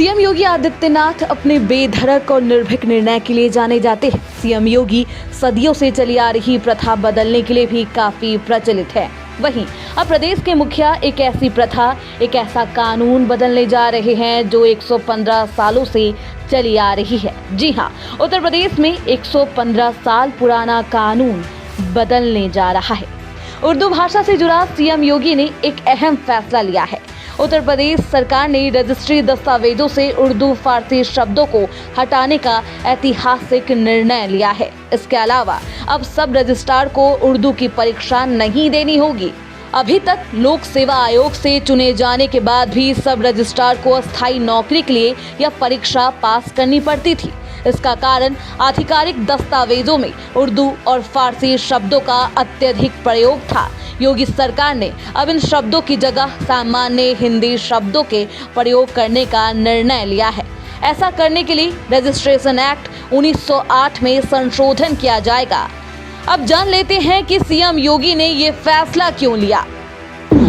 CM Yogi Adityanath अपने बेधड़क और निर्भीक निर्णय के लिए जाने जाते हैं। सीएम योगी सदियों से चली आ रही प्रथा बदलने के लिए भी काफी प्रचलित है। वहीं अब प्रदेश के मुखिया एक ऐसी प्रथा, एक ऐसा कानून बदलने जा रहे हैं जो 115 सालों से चली आ रही है। जी हां, उत्तर प्रदेश में 115 साल पुराना कानून बदलने जा रहा है। उर्दू भाषा से जुड़ा सीएम योगी ने एक अहम फैसला लिया है। उत्तर प्रदेश सरकार ने रजिस्ट्री दस्तावेजों से उर्दू फारसी शब्दों को हटाने का ऐतिहासिक निर्णय लिया है। इसके अलावा अब सब रजिस्ट्रार को उर्दू की परीक्षा नहीं देनी होगी। अभी तक लोक सेवा आयोग से चुने जाने के बाद भी सब रजिस्ट्रार को अस्थायी नौकरी के लिए यह परीक्षा पास करनी पड़ती थी। इसका कारण आधिकारिक दस्तावेजों में उर्दू और फारसी शब्दों का अत्यधिक प्रयोग था। योगी सरकार ने अब इन शब्दों की जगह सामान्य हिंदी शब्दों के प्रयोग करने का निर्णय लिया है। ऐसा करने के लिए रजिस्ट्रेशन एक्ट 1908 में संशोधन किया जाएगा। अब जान लेते हैं कि सीएम योगी ने ये फैसला क्यों लिया।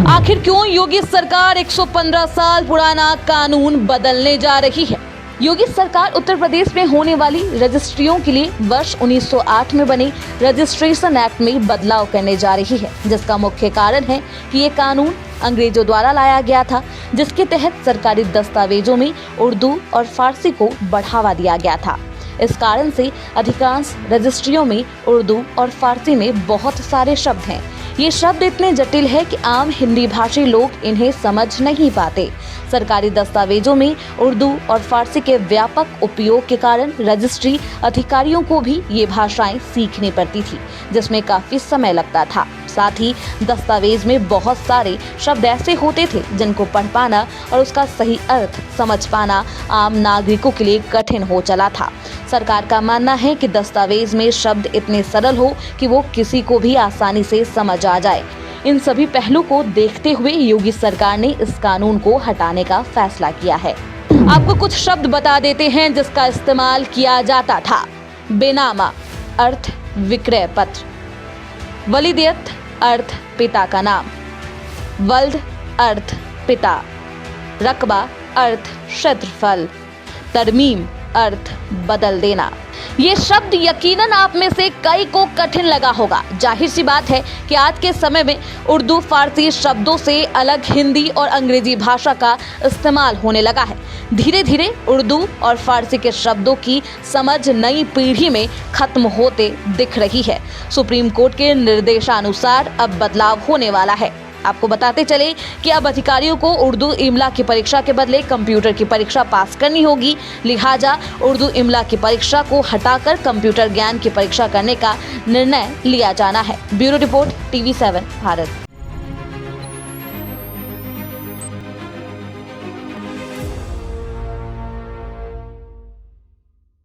आखिर क्यों योगी सरकार 115 साल पुराना कानून बदलने जा रही है। योगी सरकार उत्तर प्रदेश में होने वाली रजिस्ट्रियों के लिए वर्ष 1908 में बने रजिस्ट्रेशन एक्ट में बदलाव करने जा रही है, जिसका मुख्य कारण है कि ये कानून अंग्रेजों द्वारा लाया गया था, जिसके तहत सरकारी दस्तावेजों में उर्दू और फारसी को बढ़ावा दिया गया था। इस कारण से अधिकांश रजिस्ट्रियों में उर्दू और फारसी में बहुत सारे शब्द हैं। ये शब्द इतने जटिल है कि आम हिंदी भाषी लोग इन्हें समझ नहीं पाते। सरकारी दस्तावेजों में उर्दू और फारसी के व्यापक उपयोग के कारण रजिस्ट्री अधिकारियों को भी ये भाषाएं सीखनी पड़ती थी, जिसमें काफी समय लगता था। साथ ही दस्तावेज में बहुत सारे शब्द ऐसे होते थे जिनको पढ़ पाना और उसका सही अर्थ समझ पाना आम नागरिकों के लिए कठिन हो चला था। सरकार का मानना है कि दस्तावेज में शब्द इतने सरल हो कि वो किसी को भी आसानी से समझ आ जाए। इन सभी पहलू को देखते हुए योगी सरकार ने इस कानून को हटाने का फैसला किया है। आपको कुछ शब्द बता देते हैं जिसका इस्तेमाल किया जाता था। बेनामा अर्थ विक्रय पत्र, वलीदियत अर्थ पिता का नाम, वल्द अर्थ पिता, रकबा अर्थ क्षेत्रफल, तरमीम अर्थ बदल देना। ये शब्द यकीनन आप में से कई को कठिन लगा होगा। जाहिर सी बात है कि आज के समय में उर्दू फारसी शब्दों से अलग हिंदी और अंग्रेजी भाषा का इस्तेमाल होने लगा है। धीरे धीरे उर्दू और फारसी के शब्दों की समझ नई पीढ़ी में खत्म होते दिख रही है। सुप्रीम कोर्ट के निर्देशानुसार अब बदलाव होने वाला है। आपको बताते चले कि अब अधिकारियों को उर्दू इमला की परीक्षा के बदले कंप्यूटर की परीक्षा पास करनी होगी। लिहाजा उर्दू इमला की परीक्षा को हटाकर कंप्यूटर ज्ञान की परीक्षा करने का निर्णय लिया जाना है। Bureau report, TV7 Bharat.